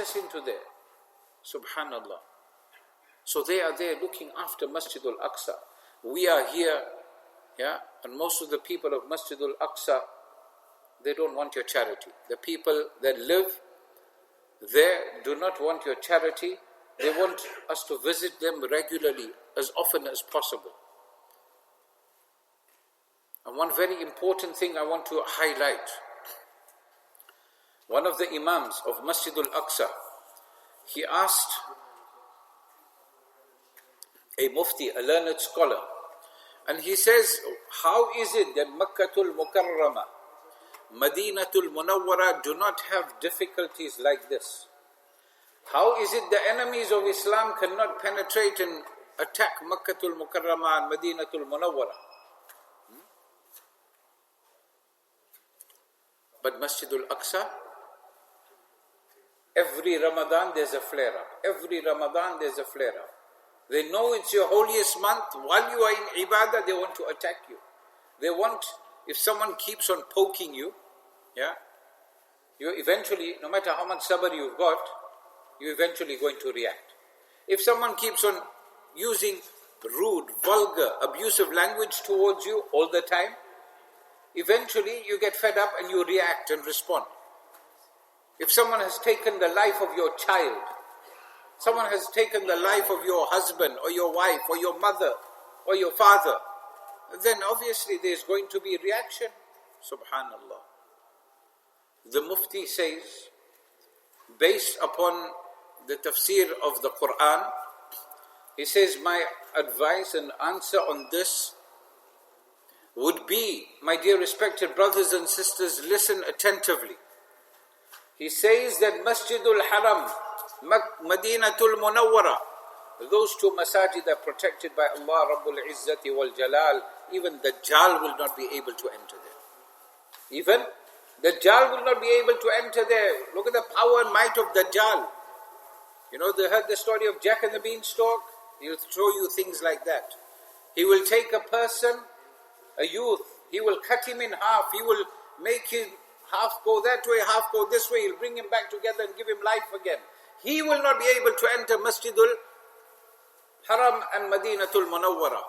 access into there. Subhanallah. So they are there looking after Masjid Al-Aqsa. We are here, yeah, and most of the people of Masjid Al-Aqsa, they don't want your charity. The people that live there do not want your charity. They want us to visit them regularly, as often as possible. And one very important thing I want to highlight. One of the Imams of Masjid Al-Aqsa, he asked a mufti, a learned scholar, and he says, how is it that Makkatul Mukarramah, Madinatul Munawwara do not have difficulties like this? How is it the enemies of Islam cannot penetrate and attack Makkatul Mukarramah and Madinatul Munawwara? But Masjidul Aqsa, every Ramadan there's a flare-up. Every Ramadan there's a flare-up. They know it's your holiest month. While you are in ibadah, they want to attack you. They want, if someone keeps on poking you, yeah, you eventually, no matter how much sabr you've got, you're eventually going to react. If someone keeps on using rude, vulgar, abusive language towards you all the time, eventually you get fed up and you react and respond. If someone has taken the life of your child, someone has taken the life of your husband or your wife or your mother or your father, then obviously there's going to be reaction. Subhanallah. The Mufti says, based upon the tafsir of the Quran, he says, my advice and answer on this would be, my dear respected brothers and sisters, listen attentively. He says that Masjidul Haram, Madinatul Munawwara, those two masajid are protected by Allah Rabbul Izzati wal Jalal. Even Dajjal will not be able to enter there. Even Dajjal will not be able to enter there. Look at the power and might of Dajjal. You know, they heard the story of Jack and the Beanstalk? He'll show you things like that. He will take a person, a youth, he will cut him in half, he will make him half go that way, half go this way, he'll bring him back together and give him life again. He will not be able to enter Masjidul Haram and Madinatul Munawwara.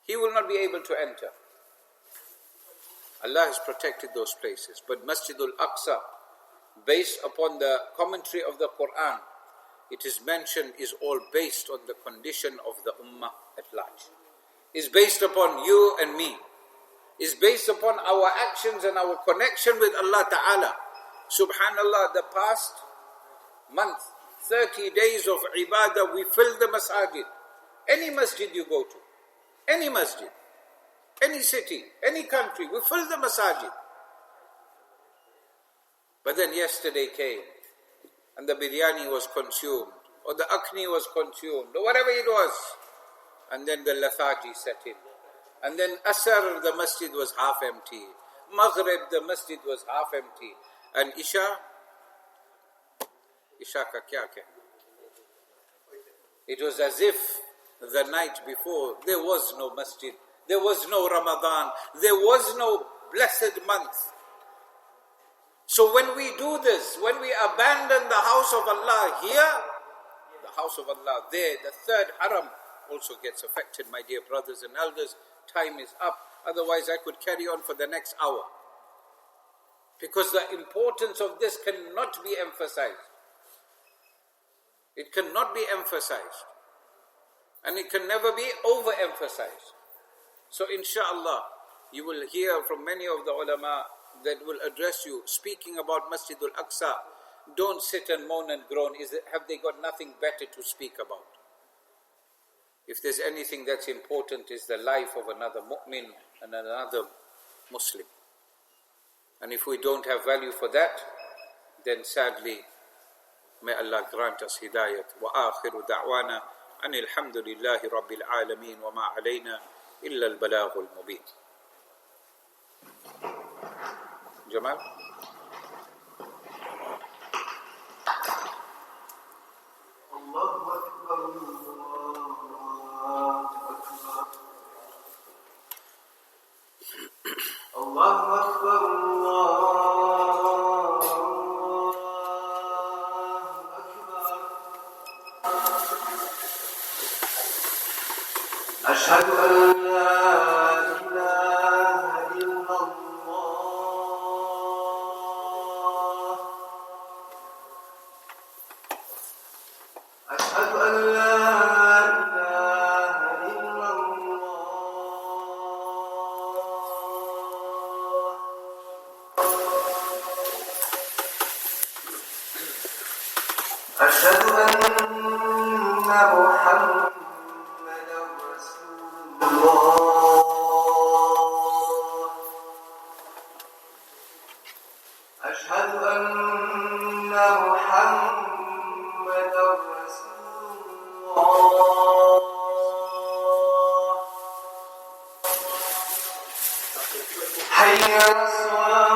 He will not be able to enter. Allah has protected those places. But Masjidul Aqsa, based upon the commentary of the Quran, it is mentioned, is all based on the condition of the Ummah at large. Is based upon you and me. Is based upon our actions and our connection with Allah Ta'ala. Subhanallah, the past month, 30 days of ibadah, we filled the masajid. Any masjid you go to, any masjid, any city, any country, we fill the masajid. But then yesterday came, and the biryani was consumed, or the akhni was consumed, or whatever it was. And then the lethargy set in. And then Asr, the masjid was half empty. Maghrib, the masjid was half empty. And Isha ka kya kehna? It was as if the night before there was no masjid, there was no Ramadan, there was no blessed month. So when we do this, when we abandon the house of Allah here, the house of Allah there, the third haram also gets affected, my dear brothers and elders. Time is up, otherwise I could carry on for the next hour. Because the importance of this cannot be emphasized. It cannot be emphasized. And it can never be overemphasized. So inshallah, you will hear from many of the ulama that will address you, speaking about Masjid Al-Aqsa. Don't sit and moan and groan. Have they got nothing better to speak about? If there's anything that's important, is the life of another mu'min and another Muslim. And if we don't have value for that, then sadly, may Allah grant us hidayat. Wa akhiru da'wana anil hamdulillahi rabbil alameen wa ma alayna illa al-balaghul mubin. Jamal? الله أكبر الله أشهد أن لا إله إلا الله أشهد أن لا إله إلا الله أشهد أن محمدا رسول الله أشهد أن محمدا رسول الله حي على الصلاة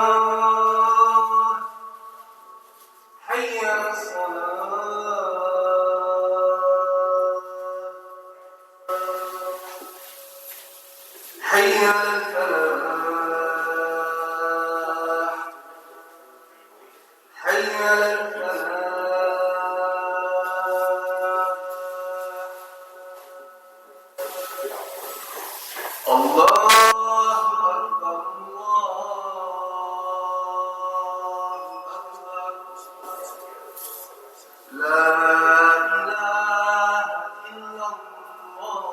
حي على الصلاة حي على الفلاح حي على الفلاح الله أكبر الله أكبر لا إله إلا الله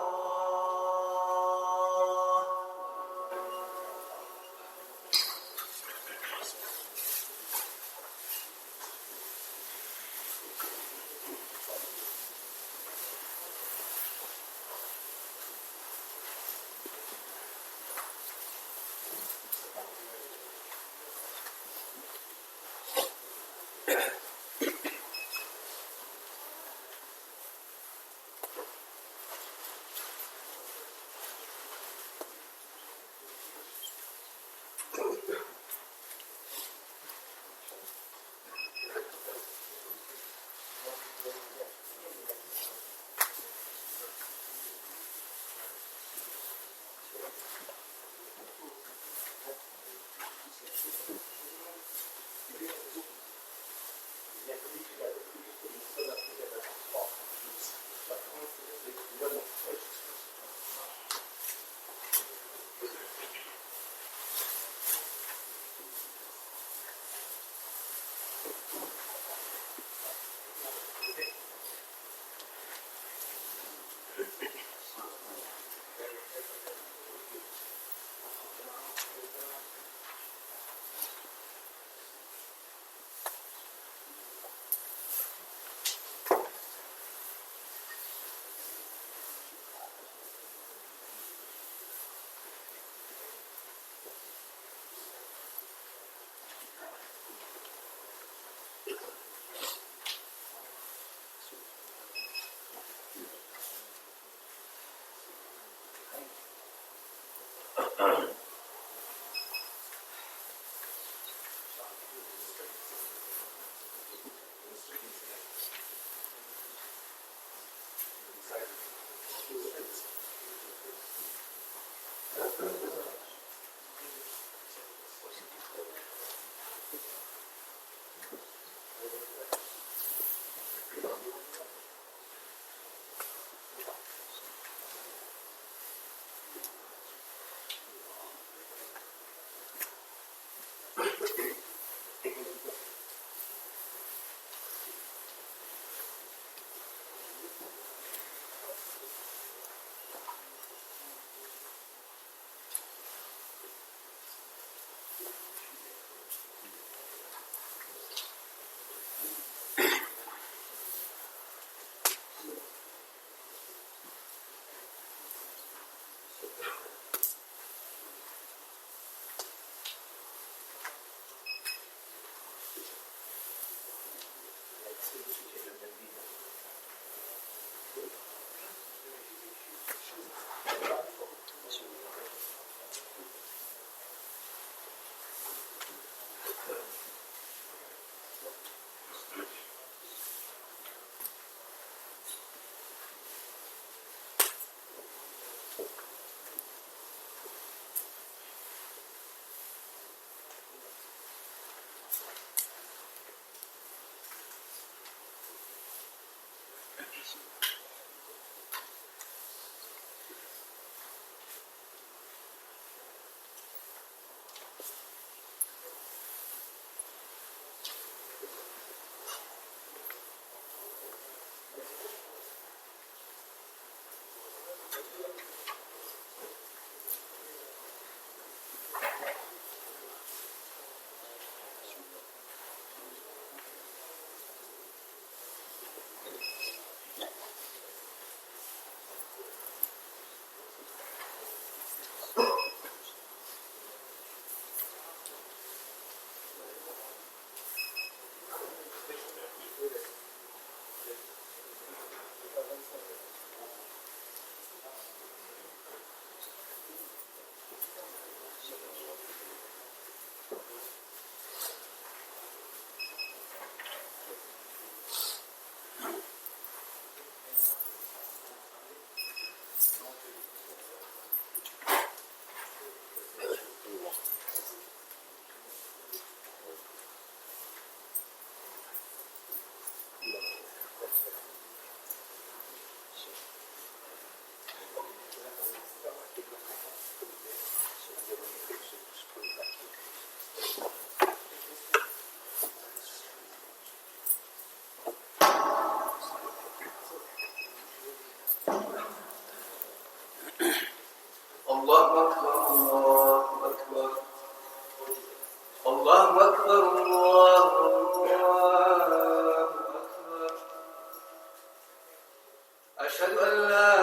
أشهد أن لا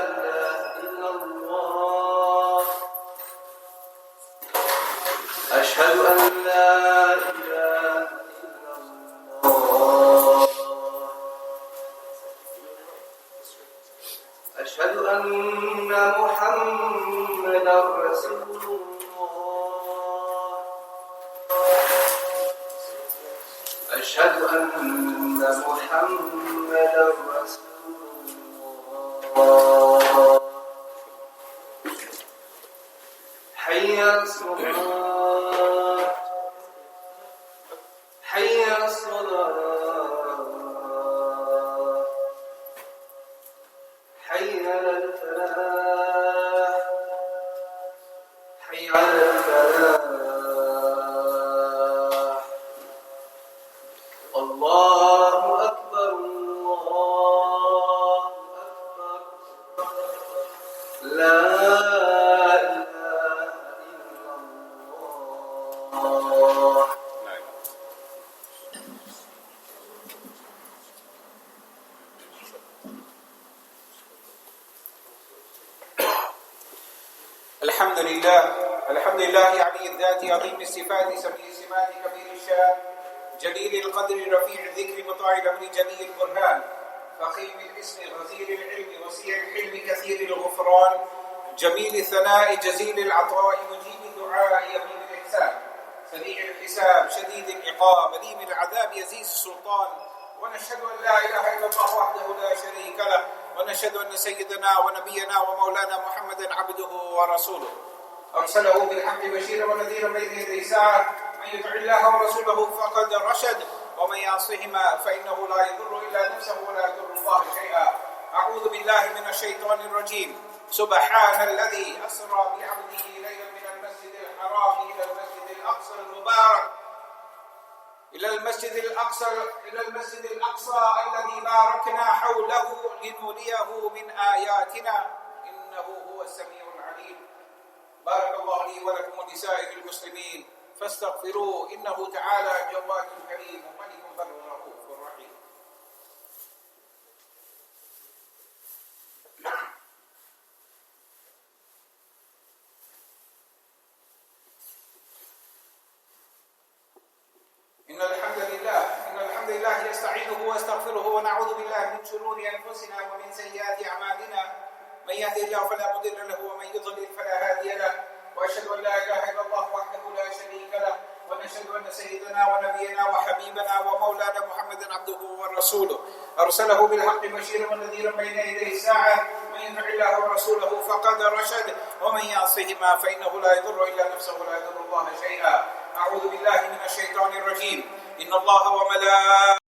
إله إلا الله أشهد أن لا إله إلا الله أشهد أن محمدا رسول الله أشهد أن محمدا رسول الله حي على الصلاة حي على الصلاة حي على الفلاح حي على الفلاح الله أكبر الله أكبر لا إله إلا الله الحمد لله علي الذات عظيم الصفات سميع السمات كبير الشان جليل القدر رفيع الذكر مطاع الامر جليل البرهان فخيم الاسم غزير العلم وسيع الحلم كثير الغفران جميل الثناء جزيل العطاء مجيب الدعاء يمين الاحسان سريع الحساب شديد العقاب أليم العذاب يزيد السلطان ونشهد أن لا إله إلا الله وحده لا شريك له ونشهد أن سيدنا ونبينا ومولانا محمدا عبده ورسوله أرسله بالحق بشيرا ونذيرا بين يدي الساعة من يطع الله ورسوله فقد رشد ومن يعصهما فإنه لا يضر إلا نفسه ولا يضر الله شيئا أعوذ بالله من الشيطان الرجيم سبحان الذي أسرى بعبده ليلا من المسجد الحرام إلى المسجد الأقصى المبارك إلى المسجد الأقصى الذي باركنا حوله لنريه من آياتنا إنه هو السميع العليم بارك الله لي ولكم ولسائر المسلمين فاستغفروه إنه تعالى جواد كريم ملك بر رؤوف رحيم. إن الحمد لله يستعينه واستغفره ونعوذ بالله من شرور أنفسنا ومن سيئات أعمالنا من يهده الله فلا مضل له ومن يضلل فلا هادي له وأشهد أن لا إله إلا الله وحده لا شريك له ونشهد أن سيدنا ونبينا وحبيبنا ومولانا محمدا عبده ورسوله أرسله بالحق بشيرا ونذيرا بين يدي الساعة من يطع الله ورسوله فقد رشد ومن يعصهما فإنه لا يضر إلا نفسه ولا يضر الله شيئا. أعوذ بالله من الشيطان الرجيم إن الله وملائكته